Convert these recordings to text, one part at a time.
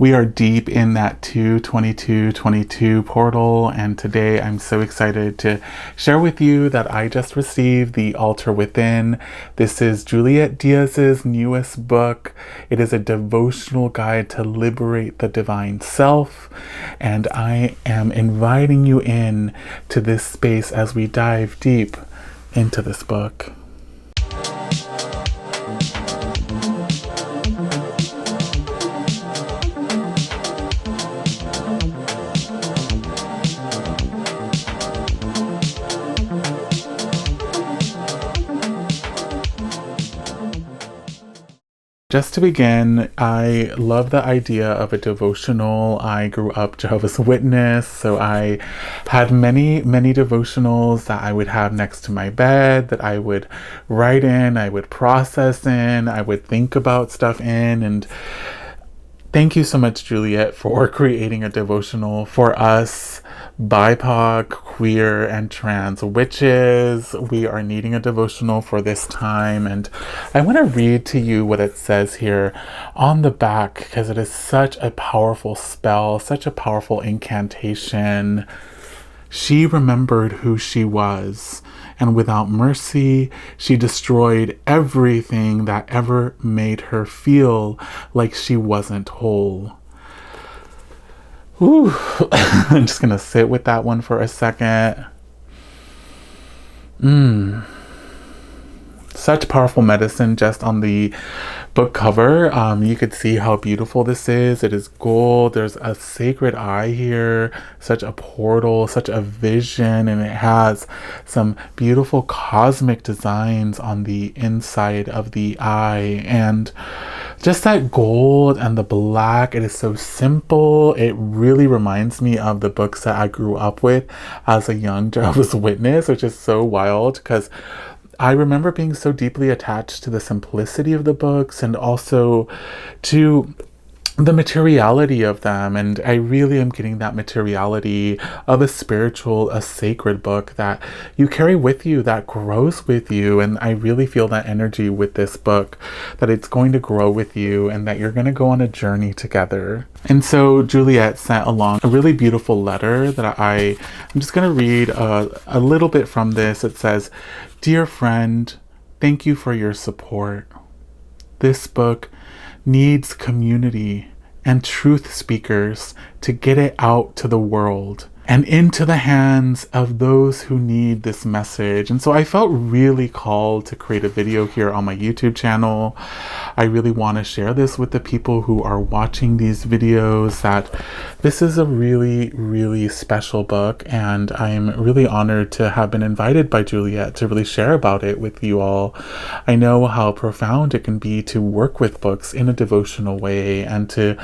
We are deep in that 2/22/22 portal, and today I'm so excited to share with you that I just received The Altar Within. This is Juliet Diaz's newest book. It is a devotional guide to liberate the divine self, and I am inviting you in to this space as we dive deep into this book. Just to begin, I love the idea of a devotional. I grew up Jehovah's Witness, so I had many devotionals that I would have next to my bed, that I would write in, I would process in, I would think about stuff in, and thank you so much, Juliet, for creating a devotional for us BIPOC, queer, and trans witches. We are needing a devotional for this time, and I want to read to you what it says here on the back because it is such a powerful spell, such a powerful incantation. She remembered who she was, and without mercy, she destroyed everything that ever made her feel like she wasn't whole. Ooh. I'm just gonna sit with that one for a second. Such powerful medicine just on the book cover. You could see how beautiful this is. It is gold. There's a sacred eye here, such a portal, such a vision, and it has some beautiful cosmic designs on the inside of the eye. And just that gold and the black, it is so simple. It really reminds me of the books that I grew up with as a young Jehovah's Witness, which is so wild because I remember being so deeply attached to the simplicity of the books and also to the materiality of them. And I really am getting that materiality of a spiritual, a sacred book that you carry with you, that grows with you. And I really feel that energy with this book, that it's going to grow with you and that you're going to go on a journey together. And so Juliet sent along a really beautiful letter that I'm just going to read a little bit from this. It says, "Dear friend, thank you for your support. This book needs community and truth speakers to get it out to the world and into the hands of those who need this message." And so I felt really called to create a video here on my YouTube channel. I really want to share this with the people who are watching these videos, that this is a really special book, and I'm really honored to have been invited by Juliet to really share about it with you all. I know how profound it can be to work with books in a devotional way and to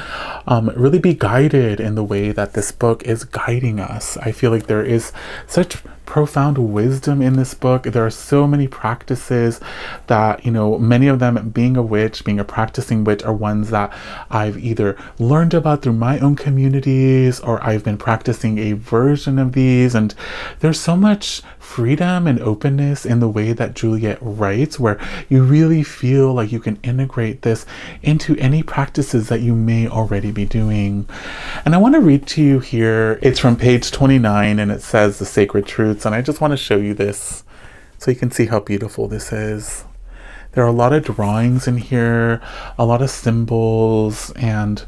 really be guided in the way that this book is guiding us. I feel like there is such profound wisdom in this book. There are so many practices that, many of them, being a witch, being a practicing witch, are ones that I've either learned about through my own communities or I've been practicing a version of these. And there's so much freedom and openness in the way that Juliet writes, where you really feel like you can integrate this into any practices that you may already be doing. And I want to read to you here. It's from page 29 and it says the sacred truths. And I just want to show you this so you can see how beautiful this is. There are a lot of drawings in here, a lot of symbols, and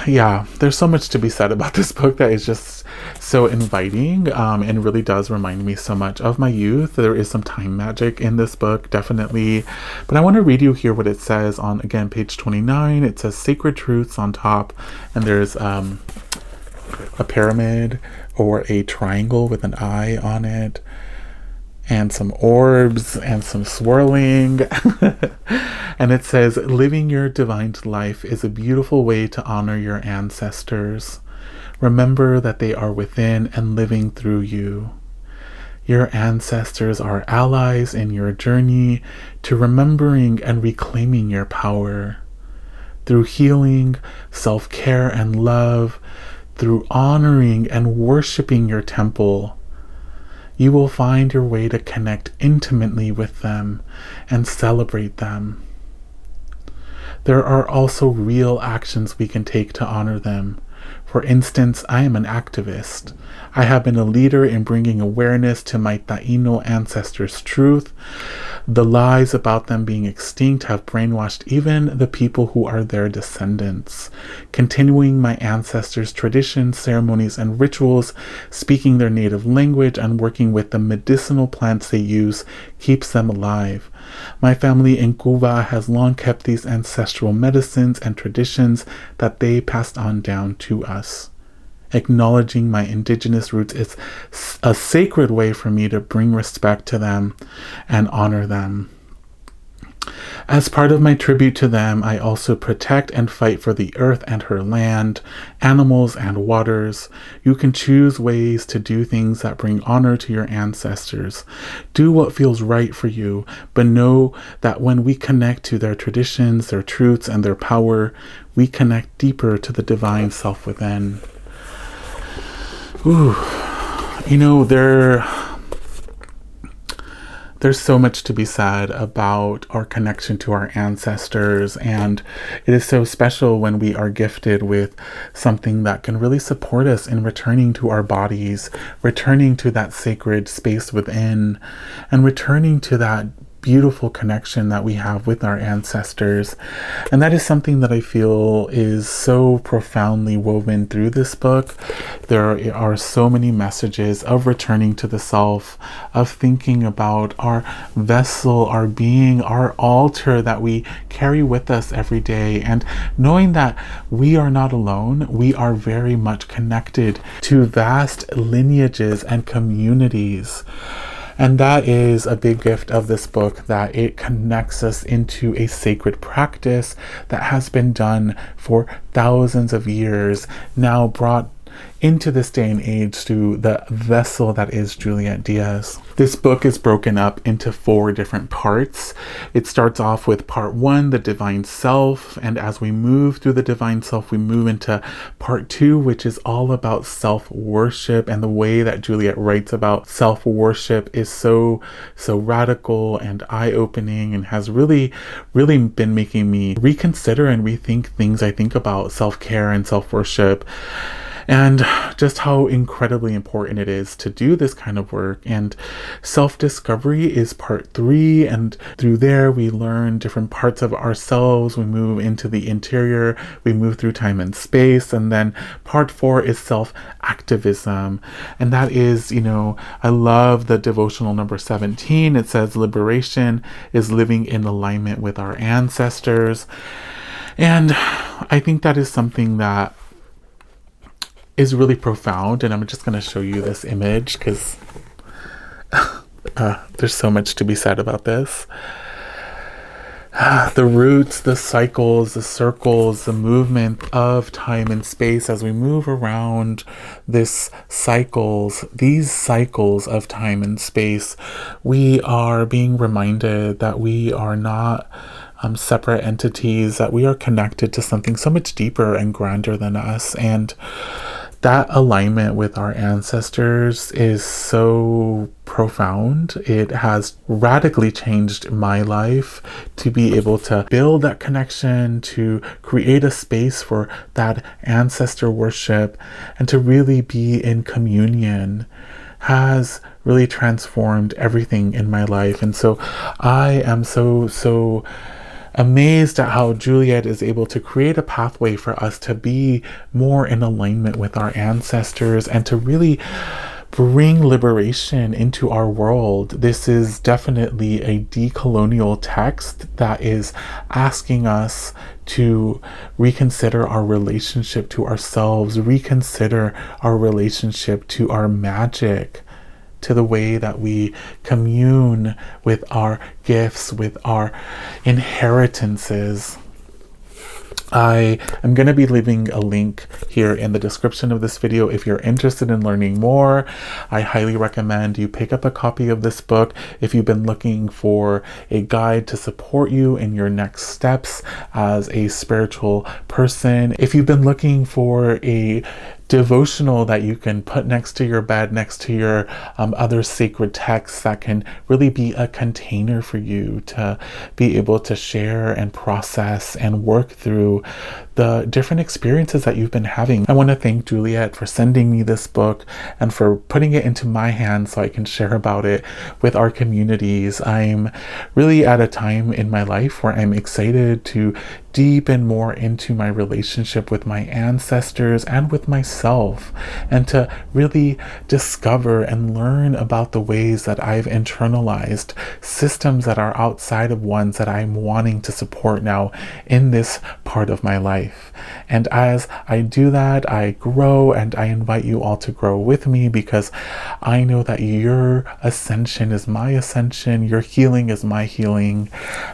there's so much to be said about this book that is just so inviting and really does remind me so much of my youth. There is some time magic in this book, definitely. But I want to read you here what it says on, again, page 29. It says sacred truths on top, and there's a pyramid or a triangle with an eye on it, and some orbs and some swirling. And it says, living your divine life is a beautiful way to honor your ancestors. Remember that they are within and living through you. Your ancestors are allies in your journey to remembering and reclaiming your power. Through healing, self-care, and love, through honoring and worshiping your temple, you will find your way to connect intimately with them and celebrate them. there are also real actions we can take to honor them. For instance, I am an activist. I have been a leader in bringing awareness to my Taino ancestors' truth. The lies about them being extinct have brainwashed even the people who are their descendants. Continuing my ancestors' traditions, ceremonies, and rituals, speaking their native language, and working with the medicinal plants they use keeps them alive. My family in Cuba has long kept these ancestral medicines and traditions that they passed on down to us. Acknowledging my indigenous roots is a sacred way for me to bring respect to them and honor them. As part of my tribute to them, I also protect and fight for the earth and her land, animals and waters. You can choose ways to do things that bring honor to your ancestors. Do what feels right for you, but know that when we connect to their traditions, their truths, and their power, we connect deeper to the divine self within. Ooh, there's so much to be said about our connection to our ancestors, and it is so special when we are gifted with something that can really support us in returning to our bodies, returning to that sacred space within, and returning to that beautiful connection that we have with our ancestors. And that is something that I feel is so profoundly woven through this book. There are so many messages of returning to the self, of thinking about our vessel, our being, our altar that we carry with us every day, and knowing that we are not alone. We are very much connected to vast lineages and communities. And that is a big gift of this book, that it connects us into a sacred practice that has been done for thousands of years, now brought into this day and age through the vessel that is Juliet Diaz. This book is broken up into 4 different parts. It starts off with part 1, the divine self, and as we move through the divine self, we move into part 2, which is all about self-worship, and the way that Juliet writes about self-worship is so radical and eye-opening, and has really been making me reconsider and rethink things I think about self-care and self-worship, and just how incredibly important it is to do this kind of work. And self-discovery is part 3, and through there we learn different parts of ourselves. We move into the interior, we move through time and space, and then part 4 is self-activism. And that is, I love the devotional number 17. It says liberation is living in alignment with our ancestors. And I think that is something that is really profound, and I'm just going to show you this image because there's so much to be said about this. The roots, the cycles, the circles, the movement of time and space as we move around these cycles of time and space, we are being reminded that we are not separate entities, that we are connected to something so much deeper and grander than us. And that alignment with our ancestors is so profound. It has radically changed my life to be able to build that connection, to create a space for that ancestor worship, and to really be in communion has really transformed everything in my life. And so I am so amazed at how Juliet is able to create a pathway for us to be more in alignment with our ancestors and to really bring liberation into our world. This is definitely a decolonial text that is asking us to reconsider our relationship to ourselves, reconsider our relationship to our magic, to the way that we commune with our gifts, with our inheritances. I am going to be leaving a link here in the description of this video. If you're interested in learning more, I highly recommend you pick up a copy of this book. If you've been looking for a guide to support you in your next steps as a spiritual person, if you've been looking for a devotional that you can put next to your bed, next to your other sacred texts, that can really be a container for you to be able to share and process and work through the different experiences that you've been having. I want to thank Juliet for sending me this book and for putting it into my hands so I can share about it with our communities. I'm really at a time in my life where I'm excited to deepen more into my relationship with my ancestors and with myself, and to really discover and learn about the ways that I've internalized systems that are outside of ones that I'm wanting to support now in this part of my life. And as I do that, I grow, and I invite you all to grow with me, because I know that your ascension is my ascension, your healing is my healing.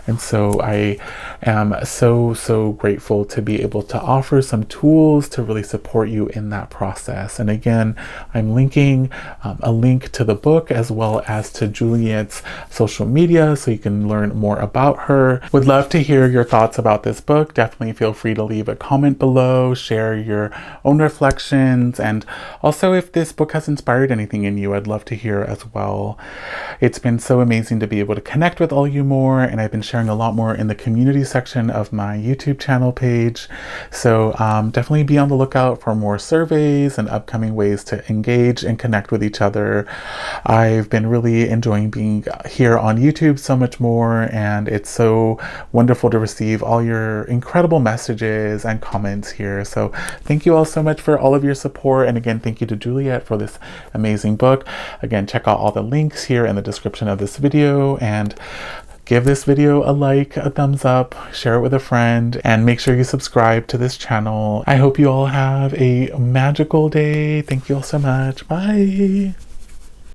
And so I am so grateful to be able to offer some tools to really support you in that process. And again, I'm linking a link to the book as well as to Juliet's social media so you can learn more about her. Would love to hear your thoughts about this book. Definitely feel free to leave a comment below, share your own reflections, and also if this book has inspired anything in you, I'd love to hear as well. It's been so amazing to be able to connect with all you more, and I've been sharing a lot more in the community section of my YouTube channel page. So definitely be on the lookout for more surveys and upcoming ways to engage and connect with each other. I've been really enjoying being here on YouTube so much more, and it's so wonderful to receive all your incredible messages and comments here. So thank you all so much for all of your support, and again, thank you to Juliet for this amazing book. Again, check out all the links here in the description of this video, and give this video a like, a thumbs up, share it with a friend, and make sure you subscribe to this channel. I hope you all have a magical day. Thank you all so much. Bye.